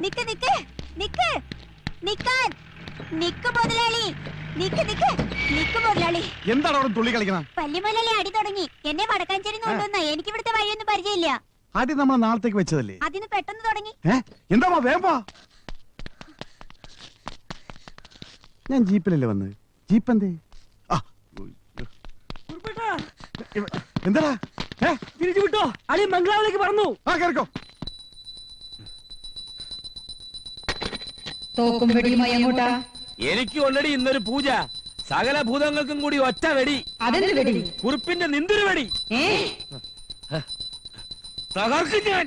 നിക്ക് നിക്ക് നിക്ക് നിക്കാൻ നിക്ക് മുതലാളി നിക്ക് നിക്ക് നിക്ക് മുതലാളി. എന്താണ് അവിടെ തുള്ളി കളിക്കണം? പല്ലിമലല്ലേ അടി തുടങ്ങി. എന്നെ വടക്കാഞ്ചേരി കൊണ്ടുവന്ന എനിക്ക് ഇവിടുത്തെ വഴിയൊന്നും പരിചയമില്ല. അടി നമ്മൾ നാളത്തേക്ക് വെച്ചതല്ലേ? അതിന് പെട്ടെന്ന് തുടങ്ങി. എന്താ വേഗം വാ. ഞാൻ ജീപ്പിലല്ലേ വന്നത്. ജീപ്പ് എന്തേ? എന്താടാ തിരിച്ചു വിട്ടോ? അളി ബംഗ്ലാവിലേക്ക് പറഞ്ഞു. ആ കേൾക്കോ. തോക്കും വെടിയുമായി അങ്ങോട്ടാ. എനിക്ക് ഓൾറെഡി ഇന്നൊരു പൂജ. സകല ഭൂതങ്ങൾക്കും കൂടി ഒറ്റ വെടി. അതെന്ത് വെടി? കുറിപ്പിന്റെ നിന്തൊരു വെടി. തകർക്കും ഞാൻ.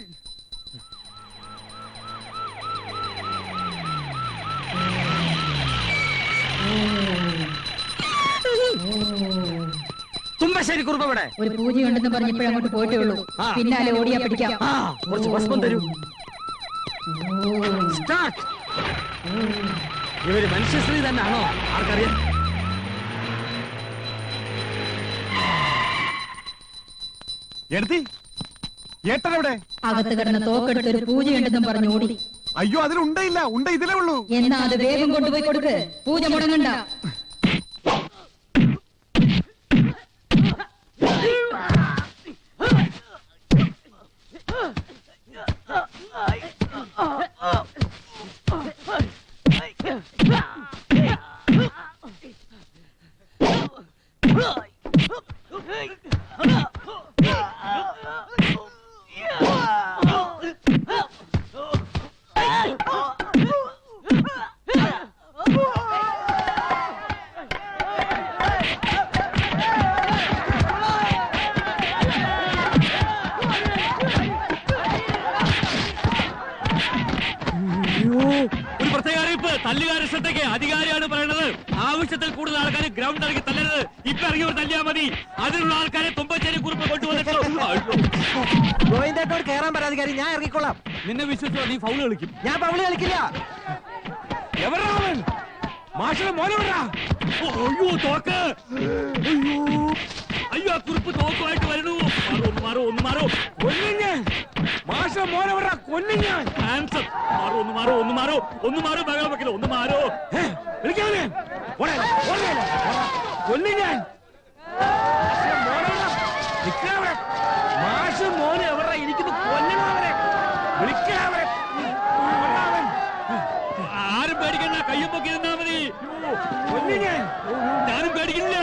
തുമ്പശ്ശേരി കുറുപ്പ് ഇവിടെ. ഒരു പൂജയുണ്ടെന്ന് പറഞ്ഞപ്പോഴങ്ങോട്ട് പോയിട്ടേ ഉള്ളൂ. പിന്നാലെ ഓടിയാ പിടിക്കാം. കുറച്ച് ഭസ്മം തരൂ. ഇവര് മനുഷ്യശ്രീ തന്നെയാണോ? ആർക്കറിയാം. ഏട്ടനെവിടെ? അകത്ത് കിടന്ന തോക്കെടുത്ത് ഒരു പൂജയുണ്ടെന്നും പറഞ്ഞു ഓടി. അയ്യോ അതിലുണ്ടയില്ല, ഉണ്ട ഇതിലേ ഉള്ളൂ. എന്നാ അത് വേഗം കൊണ്ടുപോയി കൊടുക്ക്. പൂജ മുടങ്ങണ്ട. തല്ലുകാരുടെ ശ്രദ്ധയ്ക്ക് അധികാരിയാണ് പറയുന്നത്. ആവശ്യത്തിൽ കൂടുതൽ ആൾക്കാർ ഗ്രൗണ്ട് ഇറങ്ങി തല്ലരുത്. ഇപ്പൊ ഇറങ്ങിയവർ തല്ലിയാൽ മതി. അതിനുള്ള ആൾക്കാരെ തുമ്പശ്ശേരി കുറിപ്പ് കൊണ്ടുവന്നിട്ടോട് കയറാൻ പരാതിക്കാരി. ഞാൻ ഇറങ്ങിക്കൊള്ളാം. നിന്നെ വിശ്വസിച്ചോ? നീ ഫൗള് കളിക്കും. ഞാൻ ഫൗള് കളിക്കില്ല. എവരാവൻ? മാഷിന്റെ മോനെ വിടാ. അയ്യോ തോക്ക്. അയ്യോ കുറിപ്പ് തോക്കുമായിട്ട് വരണു. മാറോ ഒന്ന് മാറോ. കൊല്ലിഞ്ഞ് മാഷ മോനെ വിടാ. കൊല്ലിഞ്ഞ് ആൻസർ. മാറോ ഒന്ന് മാറോ ഒന്ന് മാറോ ഒന്ന് മാറോ. ബഹളം വെക്കില്ല. ഒന്ന് മാറോ. വിളിക്കാവനെ കൊല്ലിഞ്ഞാൻ. മാഷ് മോനെ എവിടെ ഇരിക്കുന്നു? കൊല്ലണവരെ വിളിക്കാവൻ. ആരും പേടിക്കണ്ട. കയ്യും പൊക്കി നിന്നാ മതി. കൊല്ലിഞ്ഞാൻ. ഞാനും പേടിക്കില്ല.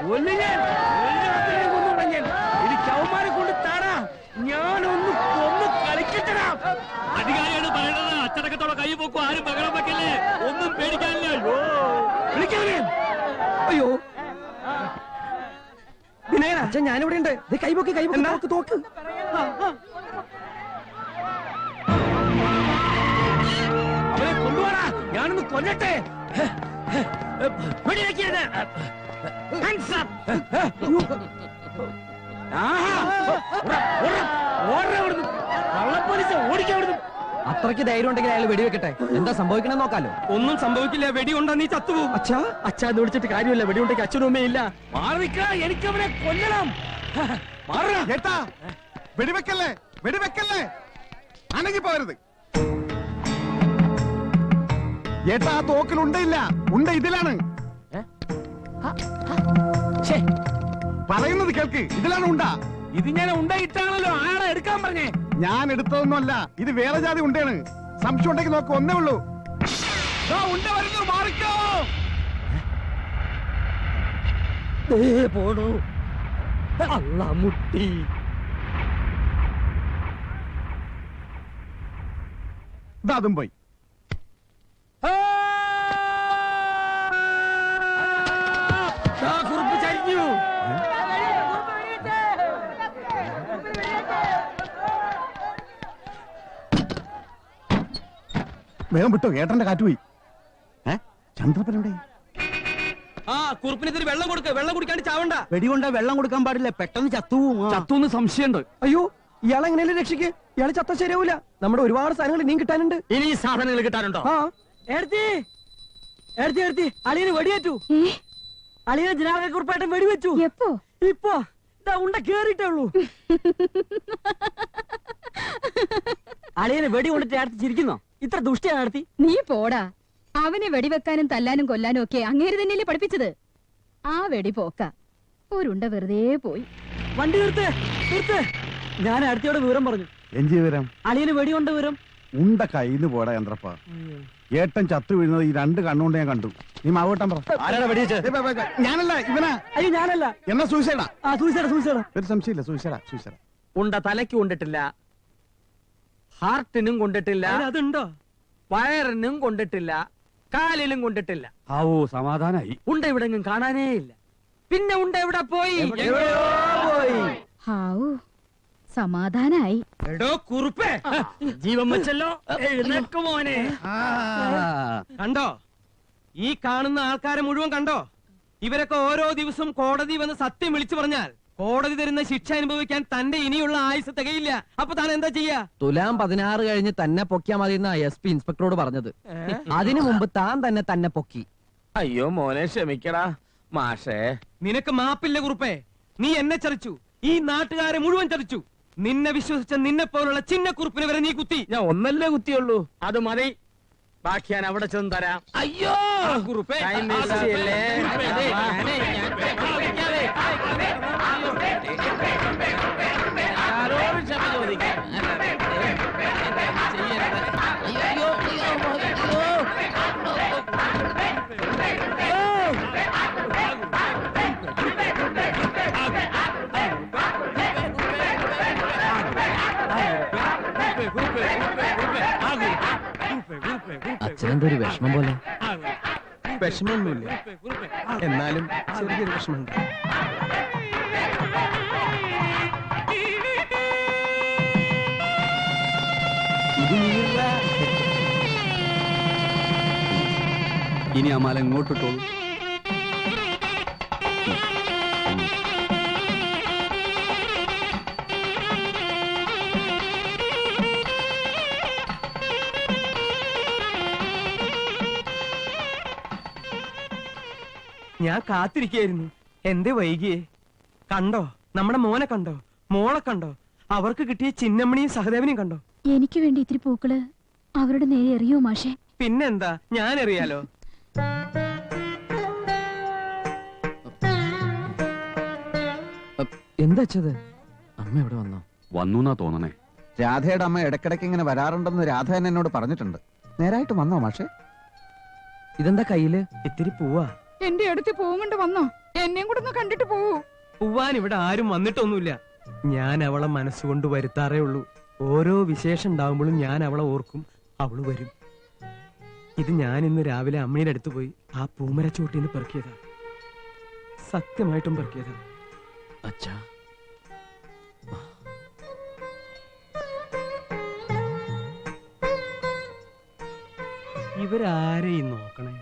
കൊല്ലിഞ്ഞാൻ. ഇനി ചവന്മാരെ കൊണ്ട് താടാ. ഞാനൊന്ന് കൊന്ന് കളിക്കട്ടടാ. അധികാരിയാണ് പറയണത്. അച്ചടക്കത്തോടെ കൈ പൊക്കും. ആരും ബഹളം വെക്കല്ലേ. ഒന്നും പേടിക്കാനില്ല. അയ്യോ വിളിക്കാവനെ. അയ്യോ വിനയന അച്ഛൻ ഞാനിവിടെ ഉണ്ട്. കൈപൊക്കി കൈപൊക്കി നോക്ക് തോക്ക്. അവരെ കൊണ്ടുപോടാ. ഞാനൊന്ന് കൊല്ലട്ടെ. അത്രയ്ക്ക് ധൈര്യം ഉണ്ടെങ്കിൽ അയാൾ വെടിവെക്കട്ടെ. എന്താ സംഭവിക്കണം നോക്കാലോ. ഒന്നും സംഭവിക്കില്ല. വെടിയുണ്ടാ നീ ചത്തുപോകും. അച്ഛാ അച്ഛാ അത് വിളിച്ചിട്ട് കാര്യമില്ല. വെടിയുണ്ടെങ്കിൽ അച്ഛനും അമ്മയില്ല. എനിക്ക് അവനെ കൊല്ലണം. ഏട്ടാ വെടിവെക്കല്ലേ, വെടിവെക്കല്ലേ. അനങ്ങി പോകരുത്. ഏട്ടാ ആ തോക്കിൽ ഉണ്ടയില്ല. ഉണ്ട ഇതിലാണ്. പറയുന്നത് കേൾക്ക്. ഇതിലാണ് ഉണ്ട. ഇത് ഞാൻ ഉണ്ടായിട്ടാണല്ലോ. ആരാ എടുക്കാൻ പറഞ്ഞേ? ഞാൻ എടുത്തതൊന്നുമല്ല. ഇത് വേറെ ജാതി ഉണ്ടയാണ്. സംശയം ഉണ്ടെങ്കിൽ നോക്ക്. ഒന്നേ ഉള്ളൂ. ഉണ്ട വരുന്നു. മാറിക്കോ. പോണു. അള്ള മുട്ടി. അതും പോയി. കുറിപ്പ് ചരിഞ്ഞു. വേഗം വിട്ടോ. ഏട്ടന്റെ കാറ്റ് പോയി. ചന്ദ്രപ്പനുണ്ടേ. ആ കുറിപ്പിന് ഇത്തിരി വെള്ളം കൊടുക്ക. വെള്ളം കുടിക്കാണ്ട് ചാവണ്ട. വെടികൊണ്ട വെള്ളം കൊടുക്കാൻ പാടില്ല. പെട്ടെന്ന് ചത്തുവും. ചത്തൂന്ന് സംശയമുണ്ട്. അയ്യോ ഇയാളെ എങ്ങനെയല്ലേ രക്ഷിക്ക്? ഇയാള് ചത്ത ശരിയാവൂല. നമ്മുടെ ഒരുപാട് സാധനങ്ങൾ ഇനിയും കിട്ടാനുണ്ട്. ഇനി സാധനങ്ങൾ കിട്ടാനുണ്ടോ? അളിയന് വെടിയേറ്റു. അളിയനെ ജനാർദ്ദനക്കുറിപ്പായിട്ടും വെടിവെച്ചു. ഇപ്പൊ ഉണ്ട കേറിട്ടേ ഉള്ളൂ. അളിയനെ വെടി കൊണ്ടിട്ട് അടുത്ത് ചിരിക്കുന്നോ? ഇത്ര ദുഷ്ടിയാണ് നടത്തി? നീ പോടാ. അവനെ വെടിവെക്കാനും തല്ലാനും കൊല്ലാനും ഒക്കെ അങ്ങേര് തന്നെയല്ലേ പഠിപ്പിച്ചത്. ആ വെടി പോക്ക ഒരുണ്ട വെറുതെ പോയി. വണ്ടി നിർത്ത്, നിർത്ത്. ഞാൻ അടുത്തയോട് വിവരം പറഞ്ഞു. എന്ത് വിവരം? അളിയന് വെടികൊണ്ട് വിവരം. ഉണ്ട കയ്യിന്ന് പോടാ ചന്ദ്രപ്പ. ഏട്ടൻ ചത്തു വീഴുന്നത് ഈ 2 കണ്ണുകൊണ്ട് ഞാൻ കണ്ടു. നീ മാവോട്ടാൻ പറ. ആരാടാ വെടിവെച്ചത്? ഞാനല്ല, ഇവനാ. അയ്യോ ഞാനല്ല. എന്നാ സൂയിസൈഡാ. സൂയിസൈഡാ. ഒരു സംശയമില്ല, സൂയിസൈഡാ. ഉണ്ട തലയ്ക്ക് കൊണ്ടിട്ടില്ല, ഹാർട്ടിനും കൊണ്ടിട്ടില്ല, അതുണ്ടോ? വയറിനും കൊണ്ടിട്ടില്ല, കാലിലും കൊണ്ടിട്ടില്ല. ആവോ സമാധാനായി. ഉണ്ട ഇവിടെങ്ങും കാണാനേ ഇല്ല. പിന്നെ ഉണ്ട എവിടെ പോയി? എവിടെയോ പോയി. ഹാവൂ, സമാധാനായി. എടോ കുറുപ്പേ, ജീവൻ വെച്ചല്ലോ. എഴുന്നേക്ക് മോനെ. കണ്ടോ? ഈ കാണുന്ന ആൾക്കാരെ മുഴുവൻ കണ്ടോ? ഇവരൊക്കെ ഓരോ ദിവസവും കോടതി വന്ന് സത്യം വിളിച്ചു പറഞ്ഞാൽ കോടതി തരുന്ന ശിക്ഷ അനുഭവിക്കാൻ തന്റെ ഇനിയുള്ള ആയുസ് തികയില്ല. അപ്പൊ താൻ എന്താ ചെയ്യാ? തുലാം 16 കഴിഞ്ഞ് തന്നെ പൊക്കിയാ മതി എന്നാ SP ഇൻസ്പെക്ടറോട് പറഞ്ഞത്. അതിനു മുമ്പ് താൻ തന്നെ പൊക്കി. അയ്യോ മോനെ, ക്ഷമിക്കടാ മാഷേ. നിനക്ക് മാപ്പില്ല കുറുപ്പേ. നീ എന്നെ ചതിച്ചു, ഈ നാട്ടുകാരെ മുഴുവൻ ചതിച്ചു. നിന്നെ വിശ്വസിച്ച നിന്നെ പോലുള്ള ചിന്ന കുറുപ്പിനെ വരെ നീ കുത്തി. ഞാൻ ഒന്നല്ലേ കുത്തിയുള്ളൂ, അത് മതി. ബാക്കി ഞാൻ അവിടെ ചെന്ന് തരാം. അയ്യോ കുറുപ്പേ, ടൈം വേസ്റ്റ് ചെയ്യല്ലേ. ആരോടും ക്ഷമ ചോദിക്കാം. അച്ഛനെന്തൊരു വിഷമം പോലെ. വിഷമൊന്നുമില്ല, എന്നാലും ചെറിയൊരു വിഷമമുണ്ട്. ഇനി ആ മല ഇങ്ങോട്ടിട്ടോളൂ. ഞാൻ കാത്തിരിക്കായിരുന്നു. എന്തേ വൈകിയേ? കണ്ടോ നമ്മുടെ മോനെ? കണ്ടോ മോളെ? കണ്ടോ അവർക്ക് കിട്ടിയ ചിന്നമ്മണിയും സഹദേവനെയും? കണ്ടോ? എനിക്ക് വേണ്ടി ഇത്തിരി പൂക്കള് അവരുടെ നേരെ എറിയോ മാഷേ? പിന്നെന്താ, ഞാൻ അറിയാലോ. എന്താ അച്ഛത്? അമ്മ എവിടെ വന്നോ? വന്നു തോന്നണേ. രാധയുടെ അമ്മ ഇടയ്ക്കിടയ്ക്ക് ഇങ്ങനെ വരാറുണ്ടെന്ന് രാധ തന്നെ എന്നോട് പറഞ്ഞിട്ടുണ്ട്. നേരായിട്ട് വന്നോ മാഷെ? ഇതെന്താ കയ്യില്? ഇത്തിരി പൂവാ. എന്റെ അടുത്ത് പോകുന്നുണ്ട്, വന്നോ? എന്നെയും കൂടെ ഒന്ന് കണ്ടിട്ട് പോവൂ. പൂവാൻ ഇവിടെ ആരും വന്നിട്ടൊന്നുമില്ല. ഞാൻ അവളെ മനസ്സുകൊണ്ട് വരുത്താറേ ഉള്ളൂ. ഓരോ വിശേഷം ഉണ്ടാവുമ്പോഴും ഞാൻ അവളെ ഓർക്കും, അവള് വരും. ഇത് ഞാൻ ഇന്ന് രാവിലെ അമ്മയുടെ അടുത്ത് പോയി ആ പൂമരച്ചോട്ടിന്ന് പെറുക്കിയതാ. സത്യമായിട്ടും പെറുക്കിയതാ. അച്ഛാ, ഇവരാരെയും നോക്കണേ.